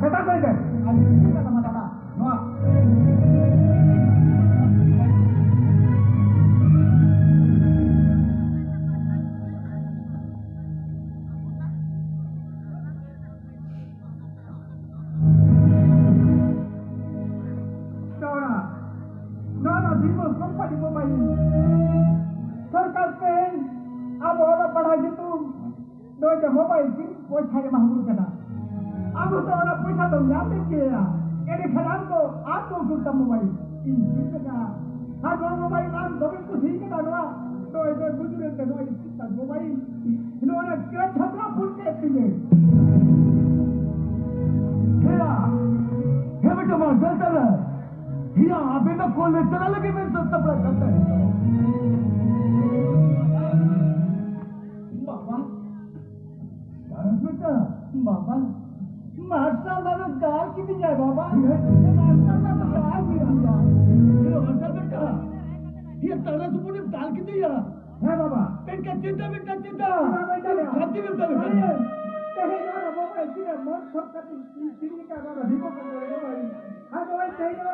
beta ko deh. Ani kita sama tata. Noa. Nona dibo sampai dibo bayi. Sarkar pen, abo orang pernah gitu. Doi ke mobile sih, bos saya mahmud kena. Aku tuh orang पैसा तो याद किया ये खराब तो आप तो सुनता मोबाइल ini का हाँ दो मोबाइल आप दो भी कुछ ही के दाना तो ऐसे गुजरे थे दो इसका मोबाइल इन्होंने क्या छपरा फुल के दिए क्या है बेटा मार चलता है हिया अबे ना कॉल ले चला लगे मैं सब तपड़ा चलता है बाबा बेटा बाबा मास्टर ने गाल की भी जाए बाबा मास्टर ने गाल की दिया ये मास्टर बेटा ये तारा सुपुनी गाल की दिया है बाबा इनका चिंता खाती में चल कहे ना बाबा इसने मन सब करती चीनी का ना अधिको कर भाई हां तो भाई सही ना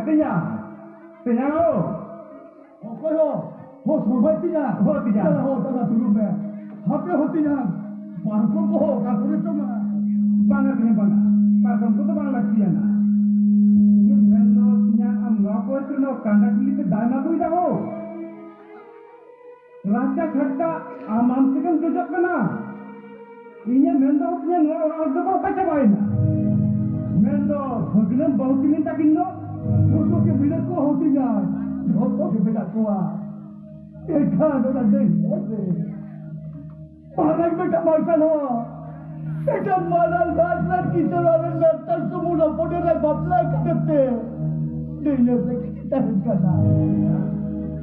katanya. Tanya lo. Oke ho. Ho sobat tinya. Ho tinya. Ho tada dulu me. Hape ho tinya. Barko ko kakure cuma. Banget nih bang. Pasang foto bang lagi ya na. Ini mendo tinya am ngako itu no kanda kili ke dana tuh jago. Raja khatta amam sikam jujak kana. Ini mendo tinya no orang jago kaca baina. Mendo bagaimana bau timin tak indo. Foto ke bila ko ho tinya. Foto ke bila ko a. Eka ada deh. Parang beta makan ho. Beta maral basar kisaran natal semula podera babla kadete. Dia kita kana.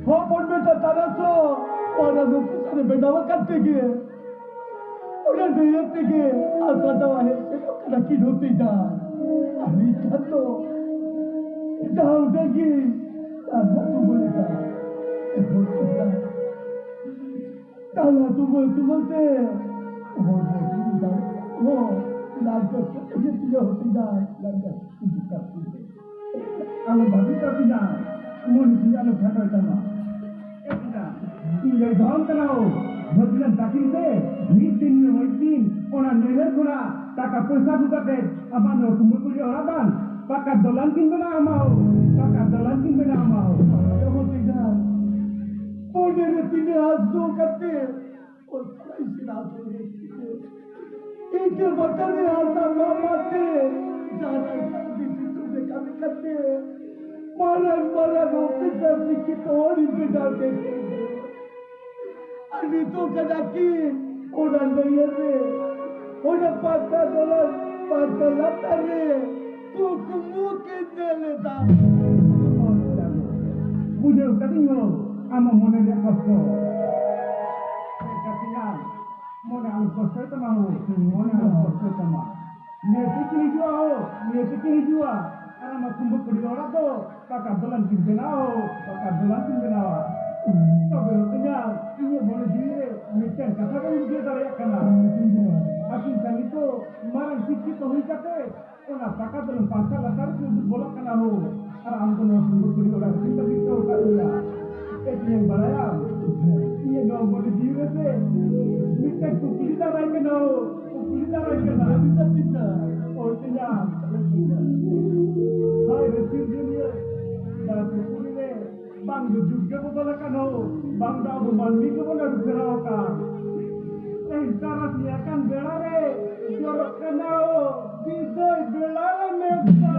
Ho pon beta taraso. Para no kisane beta wakate ge. Udah dia tege asa dawa he kana ki dhoti da. Ari kato. Dau dagi. Asa tu boleh ka. Kalau tu bolte, oh, lagu itu tidak tidak lagu tidak. Kalau bagi tapi dah, mun dia lo kata sama. Ini gaul kalau, bagaimana takin se, meeting, orang neler kuna, tak pulsa buka deh, apa no kumpul kuli orang, pakai dolan kin bena mau. Kamu tidak. Podere tine azdo kate और कैसे नाचो रे एक बटने आता मामाते जाना जल्दी तुझे कभी करते मारा ऑफिसर की तोड़ पे डालते अभी तो कदा की ओडा नहीं रे ओडा पाता लगता रे तू मुंह के दे लेता मुझे कहीं ama mone dia kosto. Katanya mone alu kosto itu mau, mone alu kosto itu mau. Ni sikini jua. Karena mau kumpul kerja orang tu, pakai dolan kimbenau. Tapi katanya ini mone dia, mungkin kata kan dia dari kana. Asin kan itu marang sikit tu hikate. Ona pakai dolan pasal latar tu bolak kana ho. Karena amko no kumpul kerja orang sikit itu katanya. Yang balaya, ini gaul boleh jiwa se. Mungkin kukulita lagi kena. Bisa tidak. Oh tidak. Hai resip dunia. Dah kukulile. Bang juga betul kena. Bang dah bermandi ke mana berserah kan. Cara siakan belare. Jorok kena. Bisa belare mereka.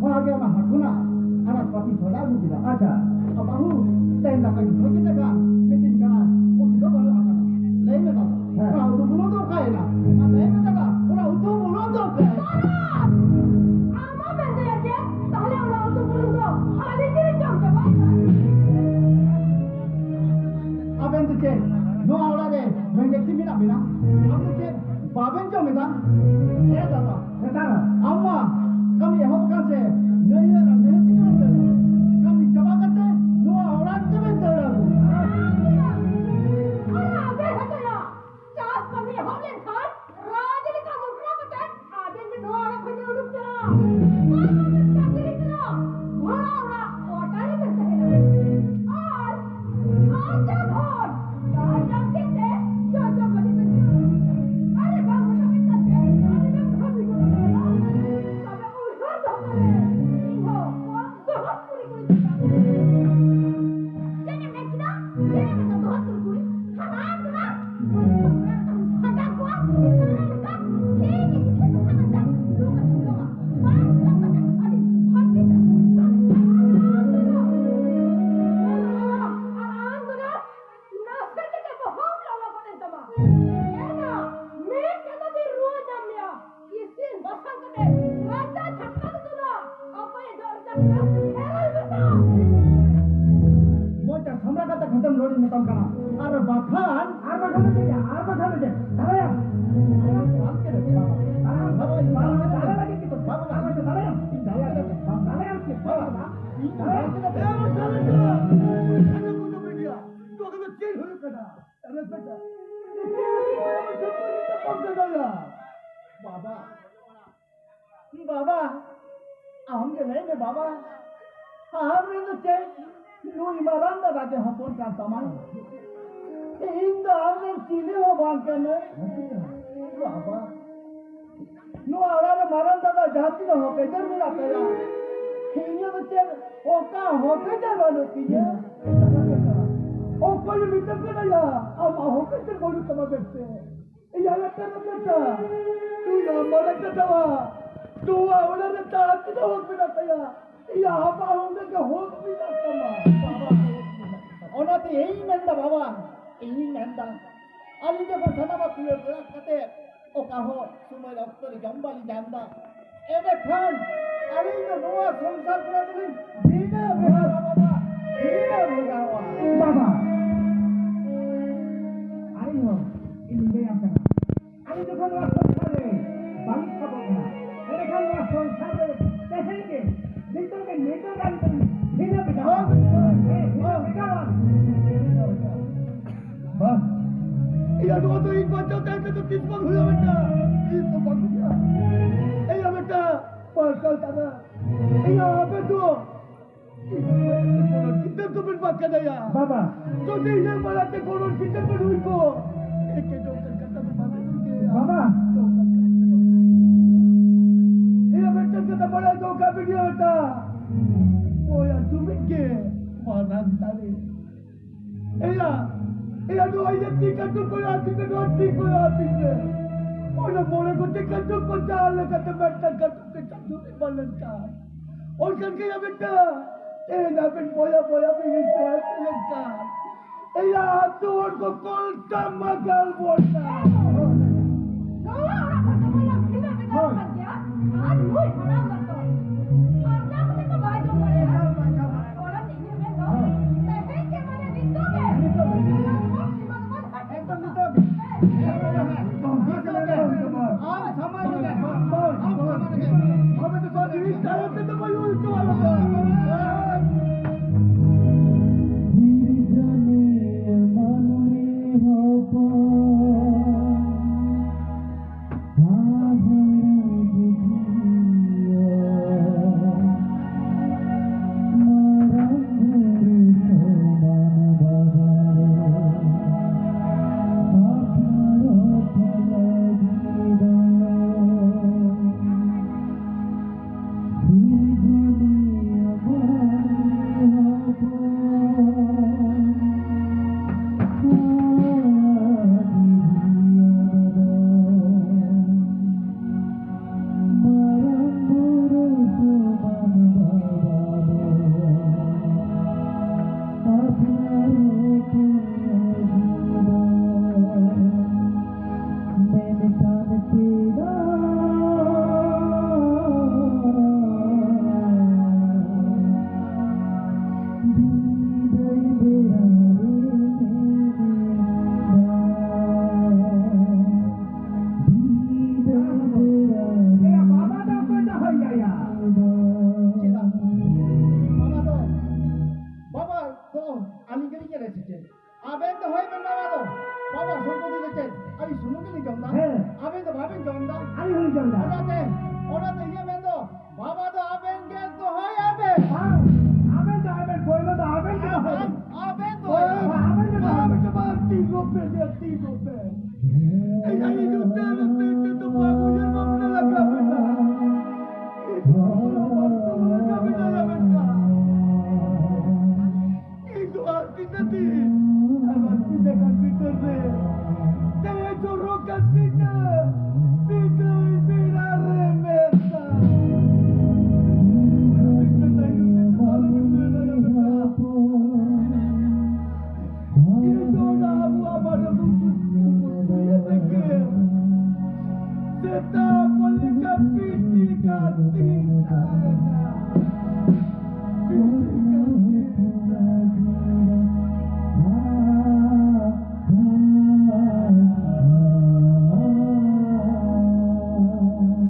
Wahage ama hakuna anak pati thoda bujila. Acha. Abahu ten laka ki thoki taka meeting kana udo balo akana. Leme ta. Ora udo bulo do kaena. Ma leme taka ora udo bulo do kaena. Ama bende yaje tahale ora udo bulo do. Hali kiri jam jaba. Aben tu che no ora de mengeti mina mina. Aben che baben jo meda. Dada. Ketara. Amma kami ehok kase naya na mehti ke bendera. Kami coba kate no orang ke bendera. Ara abe hataya. Chas kami holen thar. Rajli ka mukra kate. Abe me no ara khane urup ja. Mama me chakri kara. Bhara ora otari me sahela. Aar jab hot. Jab kite jo jo bali me. Are babu me kate. Are me bhabi ko. Sabe ulha dhokare. Inho bahut puri puri chita. Jene me kida. Jene me bahut puri puri. Haram kida. Sada ko. Ka. Kini kise sana da. Luka luka. Baat kata adi bhabi ka. Mocha samra kata khatam lori metam kana. Ar bakhan je. Saraya. alke re baba. Baba Saraya lagi gitu. Saraya. Saraya ke. Saraya. Baba, हमके नहीं में बाबा, हमने तो check नू इमारत दा राजे हपोन का तमाम, इन दा हमने चीले हो बांध करने, बाबा, नू आवाज़ मारन दा जाती ना हो पेजर में रखा या, ये तो चेक ओका होके जावानो किया, ओका ये मित्र के ना या, अब होके चल बोलू कमा बैठते, ये लगता है बेटा, तू यहाँ मरक का दवा तू आवड़ा ने ताकत ना हो बिना तया यहाँ पाऊंगे कि हो बिना कमा ओना तो यही मंदा बाबा यही मंदा अली जब सना में कुल कते ओ कहो सुमय डॉक्टर जंबाली जानदा एने खान अली जो नोआ संसार पूरा दिन दीना बेहारा बाबा दीना बेहारा बाबा आई हो इन ले आता आई जो kan rasa kare balik ka bana ere kan rasa kare tehenge dito ke neto kan dina bita बस ये दो तो एक बात होता है तो किस पर हुआ बेटा किस पर हुआ ये बेटा पर कल था ये यहाँ पे तो कितने तो बिन बात कर दिया बाबा तो ये बड़ा ते कौन कितने पर हुई को एक के डॉक्टर करता तो बाबा ये बेटा का बड़ा धोखा भी दिया बेटा ओ यार तुम के मारा तारे या तो आई जब टिकट तो कोई आती है और ना बोले को टिकट तो को चाल लगा तो बैठा कर तो टिकट तो बलन का और करके या बेटा ए ना पे बोया भी ये लड़का ए या तो को कॉल का मगल बोलता Martin, ari sumu ke ni jomda? Aben to baben jomda. Ari huli jomda. Ona te ye mendo. Baba to aben ke to hoy aben. Aben to aben koilo to aben ke hoy. Aben to. Aben ke ba 3 rupiah dia 3 rupiah. Eh ai juta rupiah to babu ye mamna laga beta. Itu artinya di arti dekat fiturnya. Saya jorok artinya tidak biar remesa. Remesa itu kalau berbeda ya benar. Itu dah abu apa dah butuh ya sekali. Tetap boleh kapiti